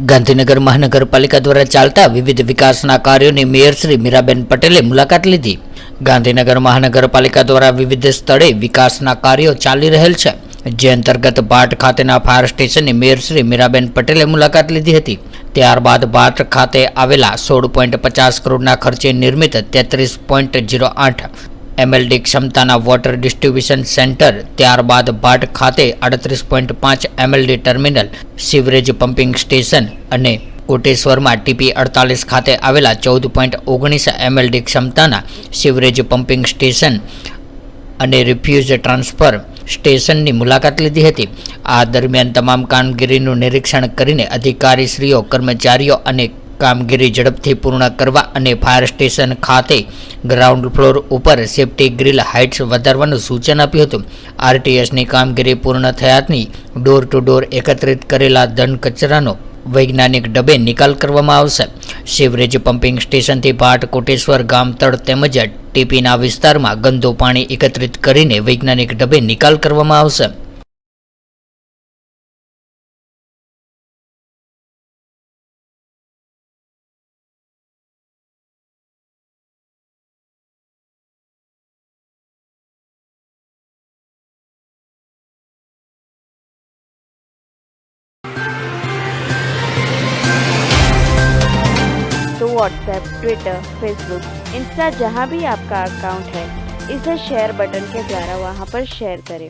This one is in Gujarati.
ગાંધીનગર મહાનગરપાલિકા દ્વારા ચાલતા વિવિધ વિકાસના કાર્યોની મેયર શ્રી મીરાબેન પટેલે મુલાકાત લીધી। ગાંધીનગર મહાનગરપાલિકા દ્વારા વિવિધ સ્થળે વિકાસના કાર્યો ચાલી રહેલ છે, જે અંતર્ગત ભાટ ખાતેના ફાયર સ્ટેશનની મેયર શ્રી મીરાબેન પટેલે મુલાકાત લીધી હતી। ત્યારબાદ ભાટ ખાતે આવેલા 16.50 કરોડના ખર્ચે નિર્મિત 33.08 MLD ક્ષમતાના વોટર ડિસ્ટ્રીબ્યુશન સેન્ટર, ત્યારબાદ ભાટ ખાતે 38.5 MLD ટર્મિનલ, સીવરેજ પમ્પિંગ સ્ટેશન અને કોટેશ્વરમાં TP48 ખાતે આવેલા 14.19 MLD ક્ષમતાના સીવરેજ પમ્પિંગ સ્ટેશન અને રિફ્યુઝ ટ્રાન્સફર સ્ટેશનની મુલાકાત લીધી હતી। આ દરમિયાન તમામ કામગીરીનું નિરીક્ષણ કરીને અધિકારીશ્રીઓ, કર્મચારીઓ અને કામગીરી ઝડપથી પૂર્ણ કરવા અને ફાયર સ્ટેશન ખાતે ગ્રાઉન્ડ ફ્લોર ઉપર સેફ્ટી ગ્રીલ હાઇટ્સ વધારવાનું સૂચન આપ્યું હતું। RTSની કામગીરી પૂર્ણ થયાની ડોર ટુ ડોર એકત્રિત કરેલા ઘન કચરાનો વૈજ્ઞાનિક ઢબે નિકાલ કરવામાં આવશે। સીવરેજ પમ્પિંગ સ્ટેશનથી ભાટ, કોટેશ્વર, ગામતળ તેમજ ટીપીના વિસ્તારમાં ગંદુ પાણી એકત્રિત કરીને વૈજ્ઞાનિક ઢબે નિકાલ કરવામાં આવશે। तो व्हाट्सएप, ट्विटर, फेसबुक, इंस्टा जहाँ भी आपका अकाउंट है, इसे शेयर बटन के द्वारा वहाँ पर शेयर करें।